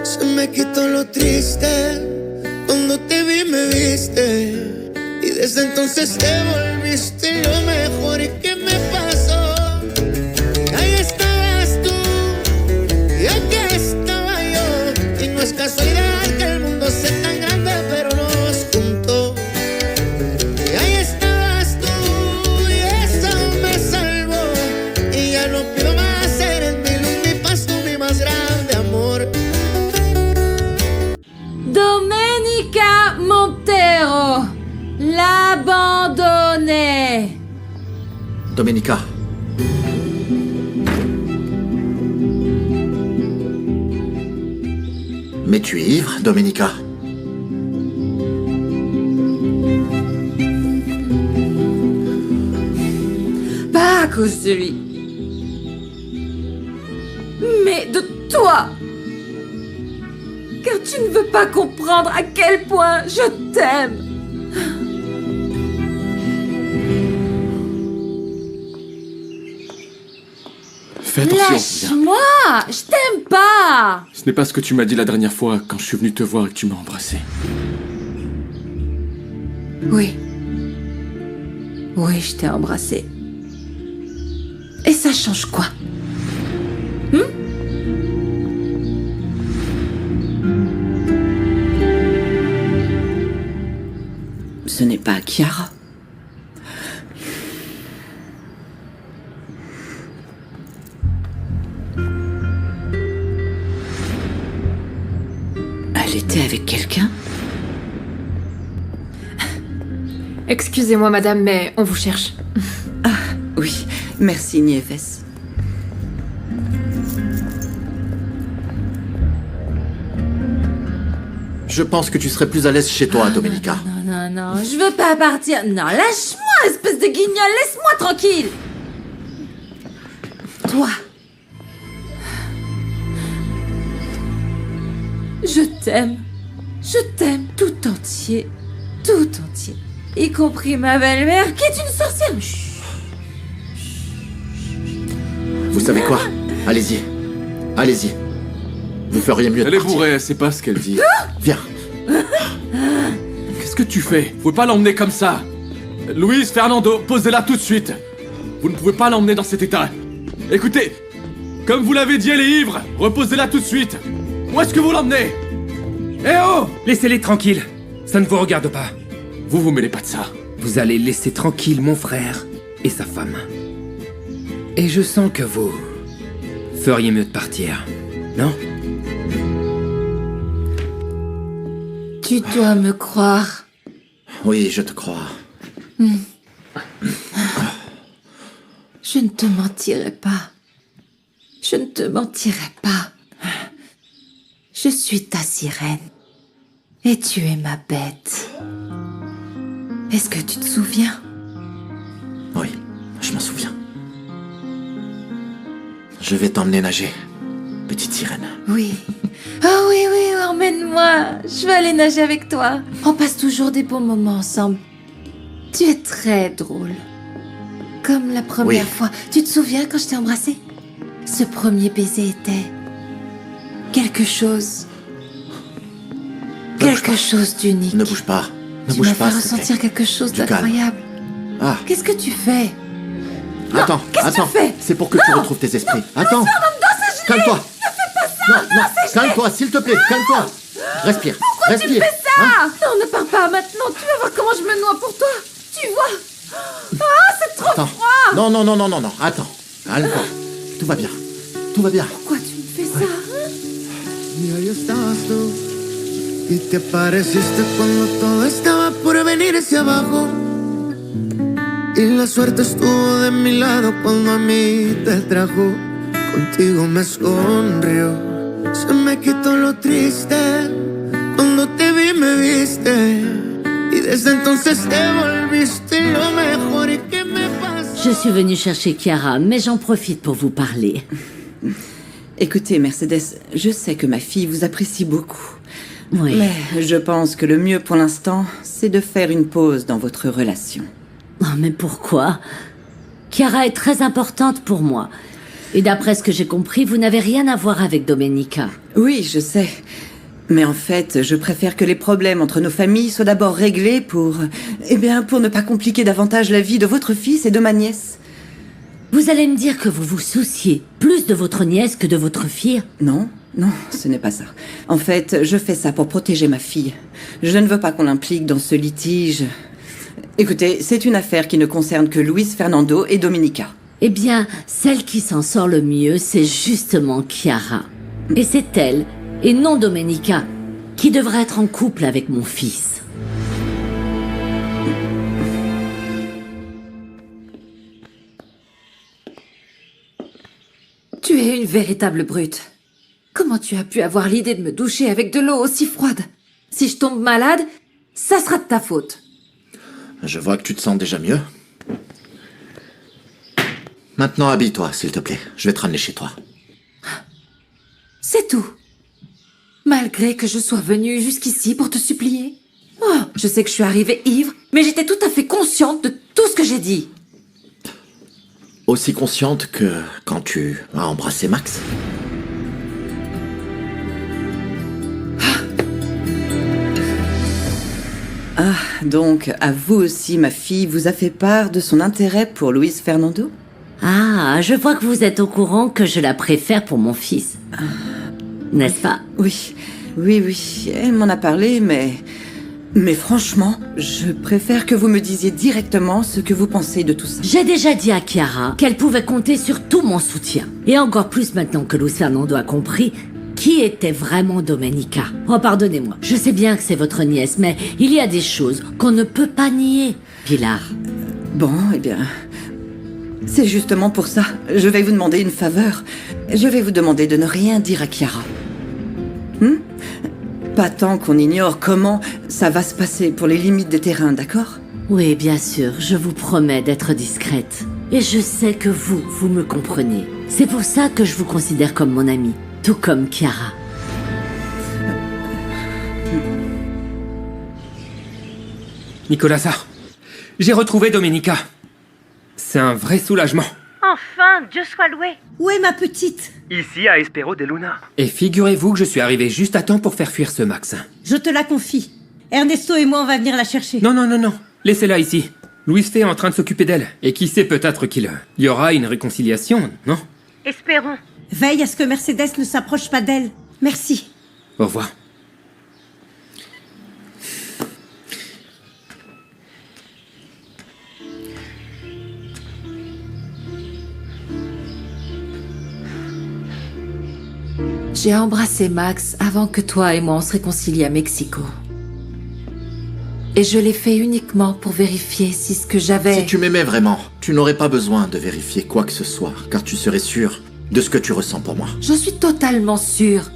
Se me quitó lo triste, cuando te vi me viste, y desde entonces te volviste lo mejor que me pasó. Ahí estabas tú, y aquí estaba yo, y no es casualidad que el mundo sea tan grande, pero nos juntó. Y ahí estabas tú, y eso me salvó, y ya no pido más, eres mi luz, mi paz, tú mi más grande amor. Domenica Montero, l'abandonnée. Domenica. Mais tu es ivre, Domenica. Pas à cause de lui. Mais de toi. Car tu ne veux pas comprendre à quel point je t'aime. Fais attention, viens. Lâche-moi. Je t'aime pas. Ce n'est pas ce que tu m'as dit la dernière fois quand je suis venu te voir et que tu m'as embrassé. Oui. Oui, je t'ai embrassé. Et ça change quoi? Ce n'est pas Chiara. Elle était avec quelqu'un? Excusez-moi, madame, mais on vous cherche. Ah, oui. Merci, Nieves. Je pense que tu serais plus à l'aise chez toi, Domenica. Non, je veux pas partir. Non, lâche-moi, espèce de guignol, laisse-moi tranquille. Toi. Je t'aime. Je t'aime tout entier. Tout entier. Y compris ma belle-mère qui est une sorcière. Chut. Vous savez quoi? Allez-y. Allez-y. Vous feriez mieux de Elle est partir. bourrée, elle sait pas ce qu'elle dit. Viens. Qu'est-ce que tu fais? Vous pouvez pas l'emmener comme ça. Louise, Fernando, posez-la tout de suite. Vous ne pouvez pas l'emmener dans cet état. Écoutez, comme vous l'avez dit, elle est ivre. Reposez-la tout de suite. Où est-ce que vous l'emmenez? Eh oh! Laissez-les tranquilles. Ça ne vous regarde pas. Vous mêlez pas de ça. Vous allez laisser tranquille mon frère et sa femme. Et je sens que vous feriez mieux de partir, non? Tu dois me croire. Oui, je te crois. Je ne te mentirai pas. Je ne te mentirai pas. Je suis ta sirène. Et tu es ma bête. Est-ce que tu te souviens? Oui, je m'en souviens. Je vais t'emmener nager, petite sirène. Oui. Oh oui, emmène-moi. Je veux aller nager avec toi. On passe toujours des bons moments ensemble. Tu es très drôle. Comme la première Oui. fois. Tu te souviens quand je t'ai embrassé? Ce premier baiser était... quelque chose. Ne bouge Quelque pas. chose d'unique. Ne bouge pas. Ne Tu bouge m'as pas, fait s'il te plaît. ressentir quelque chose Du calme. d'incroyable. Ah, Qu'est-ce que tu fais? attends, qu'est-ce que tu attends. fais? C'est pour que tu retrouves tes esprits. Attends. Calme-toi. Ne fais pas ça. Non, calme-toi, s'il te plaît. Calme-toi. Respire. Respire. Tu fais ça? Hein? Non, ne pars pas maintenant. Tu vas voir comment je me noie pour toi. Tu vois? Ah, c'est trop Attends. froid. Non. Attends. Calme-toi. Tout va bien. Tout va bien. Pourquoi tu me fais ça? Y ahí estabas tú, y te apareciste cuando todo estaba por venir hacia abajo. Y la suerte estuvo de mi lado cuando a mí te trajo. Contigo me sonrió, se me quitó lo triste. Cuando te vi me viste, y desde entonces te volviste lo mejor que me pasó. Je suis venue chercher Chiara, mais j'en profite pour vous parler. Écoutez, Mercedes, je sais que ma fille vous apprécie beaucoup. Oui. Mais je pense que le mieux pour l'instant, c'est de faire une pause dans votre relation. Oh, mais pourquoi? Chiara est très importante pour moi. Et d'après ce que j'ai compris, vous n'avez rien à voir avec Domenica. Oui, je sais. Mais en fait, je préfère que les problèmes entre nos familles soient d'abord réglés pour ne pas compliquer davantage la vie de votre fils et de ma nièce. Vous allez me dire que vous vous souciez plus de votre nièce que de votre fille? Non, ce n'est pas ça. En fait, je fais ça pour protéger ma fille. Je ne veux pas qu'on l'implique dans ce litige. Écoutez, c'est une affaire qui ne concerne que Luis Fernando et Domenica. Eh bien, celle qui s'en sort le mieux, c'est justement Chiara. Et c'est elle, et non Domenica, qui devrait être en couple avec mon fils. Tu es une véritable brute. Comment tu as pu avoir l'idée de me doucher avec de l'eau aussi froide? Si je tombe malade, ça sera de ta faute. Je vois que tu te sens déjà mieux. Maintenant, habille-toi, s'il te plaît. Je vais te ramener chez toi. C'est tout. Malgré que je sois venue jusqu'ici pour te supplier. Oh, je sais que je suis arrivée ivre, mais j'étais tout à fait consciente de tout ce que j'ai dit. Aussi consciente que quand tu as embrassé Max. Ah, donc, à vous aussi, ma fille vous a fait part de son intérêt pour Luis Fernando? Ah, je vois que vous êtes au courant que je la préfère pour mon fils. N'est-ce pas? Oui, elle m'en a parlé, mais franchement, je préfère que vous me disiez directement ce que vous pensez de tout ça. J'ai déjà dit à Chiara qu'elle pouvait compter sur tout mon soutien. Et encore plus maintenant que Luis Fernando a compris qui était vraiment Domenica. Oh, pardonnez-moi, je sais bien que c'est votre nièce, mais il y a des choses qu'on ne peut pas nier, Pilar. Bon, eh bien, c'est justement pour ça. Je vais vous demander une faveur. Je vais vous demander de ne rien dire à Chiara. Pas tant qu'on ignore comment ça va se passer pour les limites des terrains, d'accord? Oui, bien sûr, je vous promets d'être discrète. Et je sais que vous me comprenez. C'est pour ça que je vous considère comme mon amie, tout comme Chiara. Nicolasa, j'ai retrouvé Domenica. C'est un vrai soulagement. Enfin, Dieu soit loué. Où est ma petite? Ici, à Espero de Luna. Et figurez-vous que je suis arrivé juste à temps pour faire fuir ce Max. Je te la confie. Ernesto et moi, on va venir la chercher. Non. Laissez-la ici. Luis est en train de s'occuper d'elle. Et qui sait, peut-être qu'il y aura une réconciliation, non? Espérons. Veille à ce que Mercedes ne s'approche pas d'elle. Merci. Au revoir. J'ai embrassé Max avant que toi et moi on se réconcilie à Mexico. Et je l'ai fait uniquement pour vérifier si ce que j'avais... Si tu m'aimais vraiment, tu n'aurais pas besoin de vérifier quoi que ce soit, car tu serais sûr de ce que tu ressens pour moi. J'en suis totalement sûre.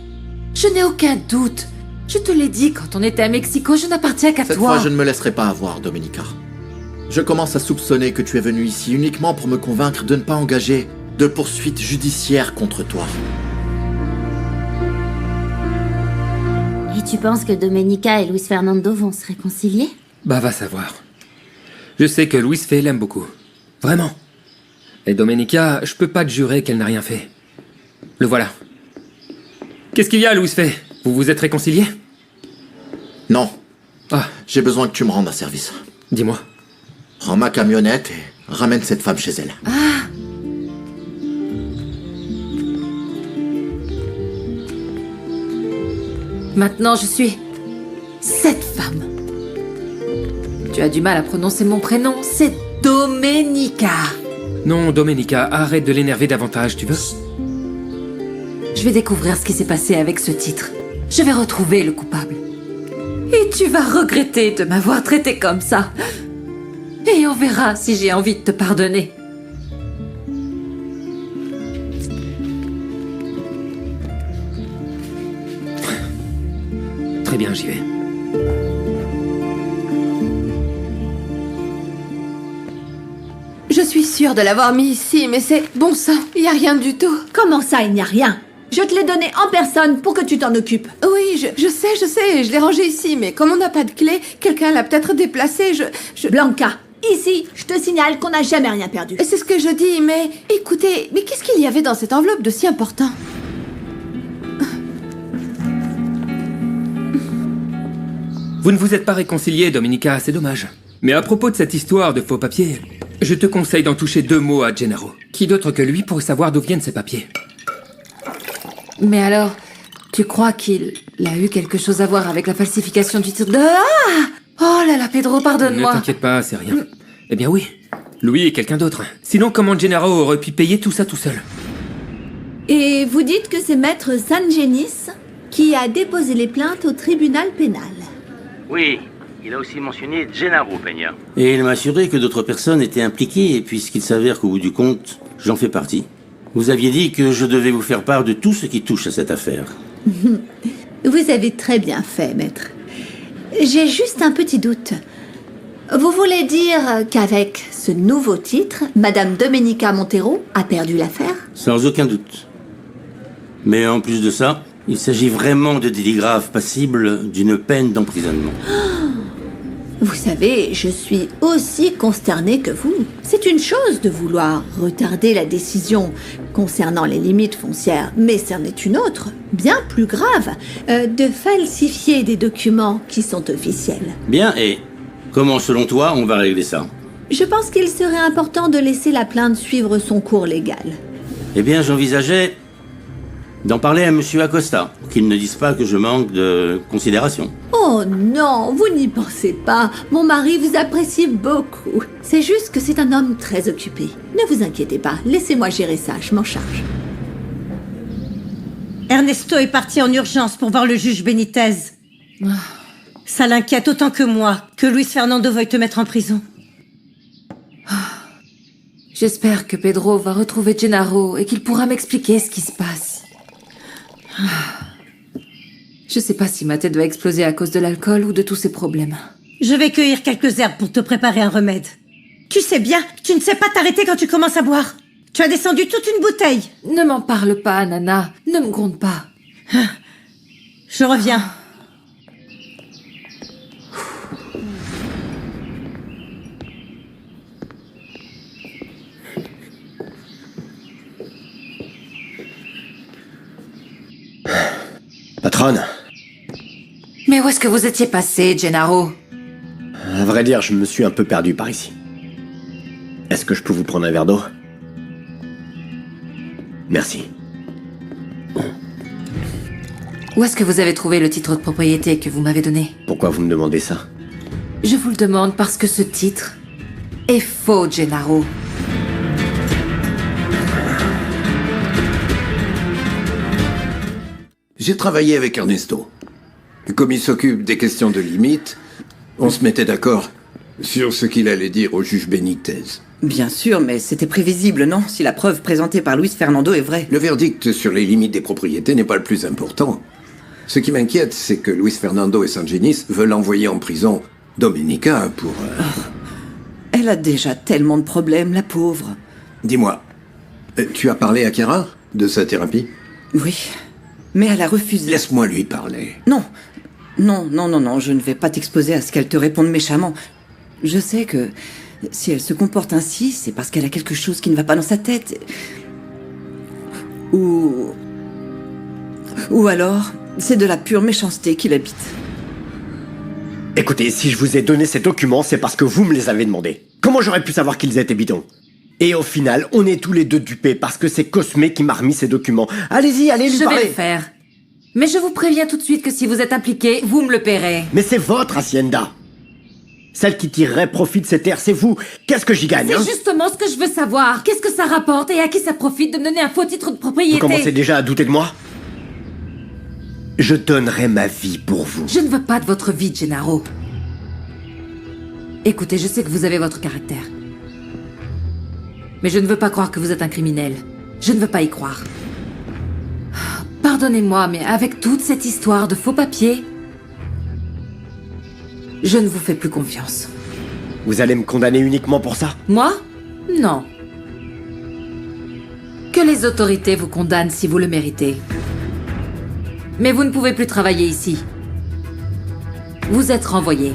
Je n'ai aucun doute. Je te l'ai dit quand on était à Mexico, je n'appartiens qu'à toi. Cette fois, je ne me laisserai pas avoir, Domenica. Je commence à soupçonner que tu es venu ici uniquement pour me convaincre de ne pas engager de poursuites judiciaires contre toi. Et tu penses que Domenica et Luis Fernando vont se réconcilier? Bah, va savoir. Je sais que Luis l'aime beaucoup. Vraiment. Et Domenica, je peux pas te jurer qu'elle n'a rien fait. Le voilà. Qu'est-ce qu'il y a, Luis? Vous vous êtes réconciliés? Non. Ah. J'ai besoin que tu me rendes un service. Dis-moi. Prends ma camionnette et ramène cette femme chez elle. Ah. Maintenant, je suis cette femme. Tu as du mal à prononcer mon prénom, c'est Domenica. Non, Domenica, arrête de l'énerver davantage, tu veux? Je vais découvrir ce qui s'est passé avec ce titre. Je vais retrouver le coupable. Et tu vas regretter de m'avoir traité comme ça. Et on verra si j'ai envie de te pardonner. Très bien, j'y vais. Je suis sûre de l'avoir mis ici, mais c'est bon sang, il n'y a rien du tout. Comment ça, il n'y a rien? Je te l'ai donné en personne pour que tu t'en occupes. Oui, je sais, je l'ai rangé ici, mais comme on n'a pas de clé, quelqu'un l'a peut-être déplacé, Blanca, Ici, je te signale qu'on n'a jamais rien perdu. C'est ce que je dis, mais écoutez, mais qu'est-ce qu'il y avait dans cette enveloppe de si important? Vous ne vous êtes pas réconciliés, Domenica, c'est dommage. Mais à propos de cette histoire de faux papiers, je te conseille d'en toucher 2 mots à Gennaro. Qui d'autre que lui pourrait savoir d'où viennent ces papiers? Mais alors, tu crois qu'il a eu quelque chose à voir avec la falsification du titre de... Ah! Oh là là, Pedro, Ne pardonne-moi. t'inquiète pas, c'est rien. Eh bien oui, Louis est quelqu'un d'autre. Sinon, comment Gennaro aurait pu payer tout ça tout seul? Et vous dites que c'est Maître Sangenis qui a déposé les plaintes au tribunal pénal. Oui, il a aussi mentionné Gennaro Peña. Et il m'a assuré que d'autres personnes étaient impliquées, puisqu'il s'avère qu'au bout du compte, j'en fais partie. Vous aviez dit que je devais vous faire part de tout ce qui touche à cette affaire. Vous avez très bien fait, maître. J'ai juste un petit doute. Vous voulez dire qu'avec ce nouveau titre, Madame Domenica Montero a perdu l'affaire? Sans aucun doute. Mais en plus de ça, il s'agit vraiment de délits graves passibles d'une peine d'emprisonnement. Vous savez, je suis aussi consternée que vous. C'est une chose de vouloir retarder la décision concernant les limites foncières, mais c'en est une autre, bien plus grave, de falsifier des documents qui sont officiels. Bien, et comment, selon toi, on va régler ça? Je pense qu'il serait important de laisser la plainte suivre son cours légal. Eh bien, j'envisageais d'en parler à Monsieur Acosta, qu'il ne dise pas que je manque de considération. Oh non, vous n'y pensez pas. Mon mari vous apprécie beaucoup. C'est juste que c'est un homme très occupé. Ne vous inquiétez pas, laissez-moi gérer ça, je m'en charge. Ernesto est parti en urgence pour voir le juge Benitez. Ça l'inquiète autant que moi, que Luis Fernando veuille te mettre en prison. J'espère que Pedro va retrouver Gennaro et qu'il pourra m'expliquer ce qui se passe. Je sais pas si ma tête doit exploser à cause de l'alcool ou de tous ces problèmes. Je vais cueillir quelques herbes pour te préparer un remède. Tu sais bien, tu ne sais pas t'arrêter quand tu commences à boire. Tu as descendu toute une bouteille. Ne m'en parle pas, Nana. Ne me gronde pas. Je reviens. Patronne. Mais où est-ce que vous étiez passé, Gennaro? À vrai dire, je me suis un peu perdu par ici. Est-ce que je peux vous prendre un verre d'eau? Merci. Où est-ce que vous avez trouvé le titre de propriété que vous m'avez donné? Pourquoi vous me demandez ça? Je vous le demande parce que ce titre est faux, Gennaro. J'ai travaillé avec Ernesto. Comme il s'occupe des questions de limite, on se mettait d'accord sur ce qu'il allait dire au juge Benitez. Bien sûr, mais c'était prévisible, non? Si la preuve présentée par Luis Fernando est vraie. Le verdict sur les limites des propriétés n'est pas le plus important. Ce qui m'inquiète, c'est que Luis Fernando et Sangenis veulent envoyer en prison Domenica pour... Elle a déjà tellement de problèmes, la pauvre. Dis-moi, tu as parlé à Chiara de sa thérapie? Oui, mais elle a refusé. Laisse-moi lui parler. Non, je ne vais pas t'exposer à ce qu'elle te réponde méchamment. Je sais que si elle se comporte ainsi, c'est parce qu'elle a quelque chose qui ne va pas dans sa tête. Ou alors, c'est de la pure méchanceté qui l'habite. Écoutez, si je vous ai donné ces documents, c'est parce que vous me les avez demandés. Comment j'aurais pu savoir qu'ils étaient bidons? Et au final, on est tous les deux dupés parce que c'est Cosme qui m'a remis ces documents. Allez-y, allez lui parler. Je vais le faire. Mais je vous préviens tout de suite que si vous êtes impliqué, vous me le paierez. Mais c'est votre hacienda. Celle qui tirerait profit de ces terres, c'est vous. Qu'est-ce que j'y gagne, C'est justement ce que je veux savoir. Qu'est-ce que ça rapporte et à qui ça profite de me donner un faux titre de propriété? Vous commencez déjà à douter de moi? Je donnerai ma vie pour vous. Je ne veux pas de votre vie, Gennaro. Écoutez, je sais que vous avez votre caractère. Mais je ne veux pas croire que vous êtes un criminel. Je ne veux pas y croire. Pardonnez-moi, mais avec toute cette histoire de faux papiers, je ne vous fais plus confiance. Vous allez me condamner uniquement pour ça? Moi? Non. Que les autorités vous condamnent si vous le méritez. Mais vous ne pouvez plus travailler ici. Vous êtes renvoyé.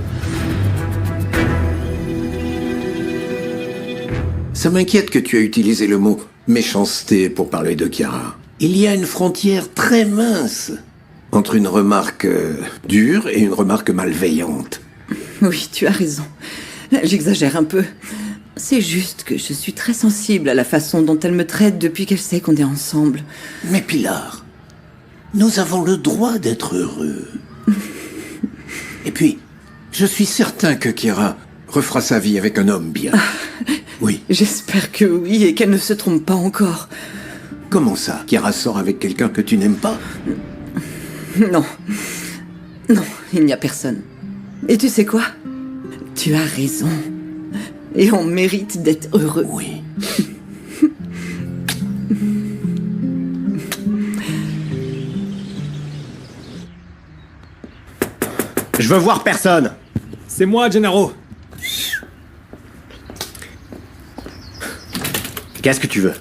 Ça m'inquiète que tu aies utilisé le mot méchanceté pour parler de Chiara. Il y a une frontière très mince entre une remarque dure et une remarque malveillante. Oui, tu as raison. J'exagère un peu. C'est juste que je suis très sensible à la façon dont elle me traite depuis qu'elle sait qu'on est ensemble. Mais Pilar, nous avons le droit d'être heureux. Et puis, je suis certain que Chiara refera sa vie avec un homme bien. Oui. J'espère que oui, et qu'elle ne se trompe pas encore. Comment ça? Chiara sort avec quelqu'un que tu n'aimes pas? Non. Non, il n'y a personne. Et tu sais quoi? Tu as raison. Et on mérite d'être heureux. Oui. Je veux voir personne. C'est moi, Gennaro. Qu'est-ce que tu veux?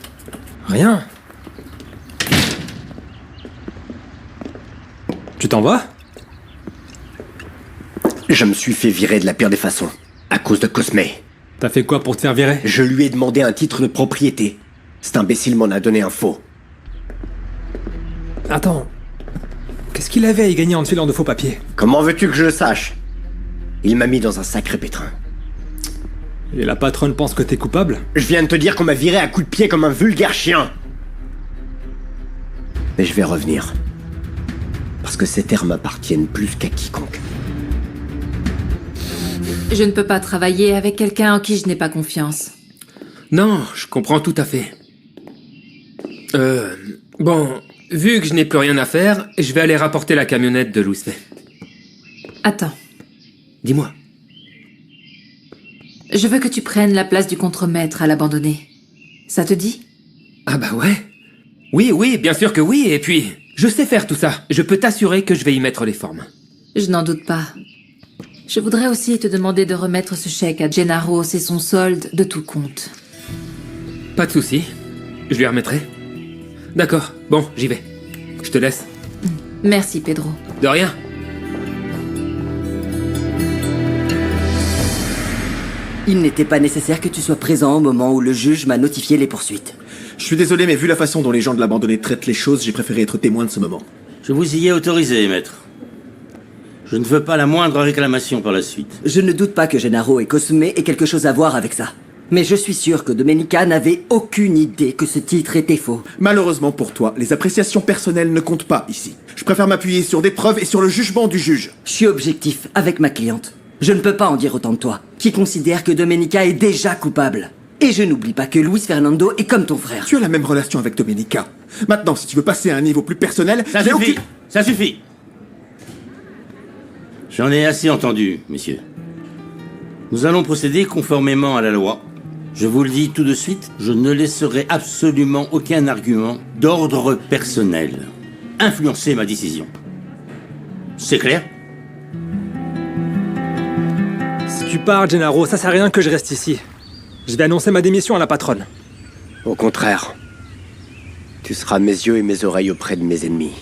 Rien. Tu t'en vas? Je me suis fait virer de la pire des façons. À cause de Cosme. T'as fait quoi pour te faire virer? Je lui ai demandé un titre de propriété. Cet imbécile m'en a donné un faux. Attends. Qu'est-ce qu'il avait à y gagner en te filant de faux papiers? Comment veux-tu que je le sache? Il m'a mis dans un sacré pétrin. Et la patronne pense que t'es coupable? Je viens de te dire qu'on m'a viré à coups de pied comme un vulgaire chien. Mais je vais revenir. Parce que ces terres m'appartiennent plus qu'à quiconque. Je ne peux pas travailler avec quelqu'un en qui je n'ai pas confiance. Non, je comprends tout à fait. Bon, vu que je n'ai plus rien à faire, je vais aller rapporter la camionnette de Louis Fay. Attends. Dis-moi. Je veux que tu prennes la place du contremaître à l'abandonner. Ça te dit? Ah bah ouais. Oui, bien sûr que oui, et puis, je sais faire tout ça. Je peux t'assurer que je vais y mettre les formes. Je n'en doute pas. Je voudrais aussi te demander de remettre ce chèque à Gennaro, c'est son solde de tout compte. Pas de souci. Je lui remettrai. D'accord, bon, j'y vais. Je te laisse. Merci, Pedro. De rien. Il n'était pas nécessaire que tu sois présent au moment où le juge m'a notifié les poursuites. Je suis désolé, mais vu la façon dont les gens de l'abandonné traitent les choses, j'ai préféré être témoin de ce moment. Je vous y ai autorisé, maître. Je ne veux pas la moindre réclamation par la suite. Je ne doute pas que Gennaro et Cosme aient quelque chose à voir avec ça. Mais je suis sûr que Domenica n'avait aucune idée que ce titre était faux. Malheureusement pour toi, les appréciations personnelles ne comptent pas ici. Je préfère m'appuyer sur des preuves et sur le jugement du juge. Je suis objectif avec ma cliente. Je ne peux pas en dire autant de toi, qui considère que Domenica est déjà coupable. Et je n'oublie pas que Luis Fernando est comme ton frère. Tu as la même relation avec Domenica. Maintenant, si tu veux passer à un niveau plus personnel... Ça suffit. Ça suffit. J'en ai assez entendu, messieurs. Nous allons procéder conformément à la loi. Je vous le dis tout de suite, je ne laisserai absolument aucun argument d'ordre personnel influencer ma décision. C'est clair? Si tu pars, Gennaro, ça sert à rien que je reste ici. Je vais annoncer ma démission à la patronne. Au contraire. Tu seras mes yeux et mes oreilles auprès de mes ennemis.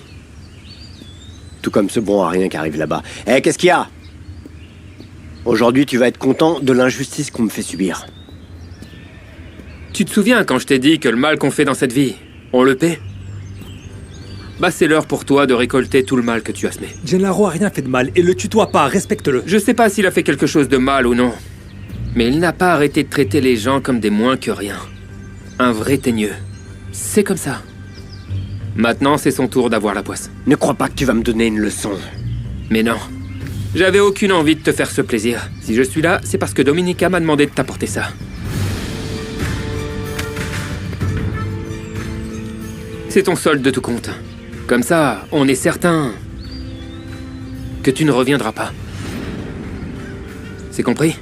Tout comme ce bon à rien qui arrive là-bas. Eh, qu'est-ce qu'il y a? Aujourd'hui, tu vas être content de l'injustice qu'on me fait subir. Tu te souviens quand je t'ai dit que le mal qu'on fait dans cette vie, on le paie? Bah c'est l'heure pour toi de récolter tout le mal que tu as semé. Gennaro a rien fait de mal et le tutoie pas, respecte-le. Je sais pas s'il a fait quelque chose de mal ou non, mais il n'a pas arrêté de traiter les gens comme des moins que rien. Un vrai teigneux. C'est comme ça. Maintenant, c'est son tour d'avoir la poisse. Ne crois pas que tu vas me donner une leçon. Mais non. J'avais aucune envie de te faire ce plaisir. Si je suis là, c'est parce que Domenica m'a demandé de t'apporter ça. C'est ton solde de tout compte. Comme ça, on est certain que tu ne reviendras pas. C'est compris ?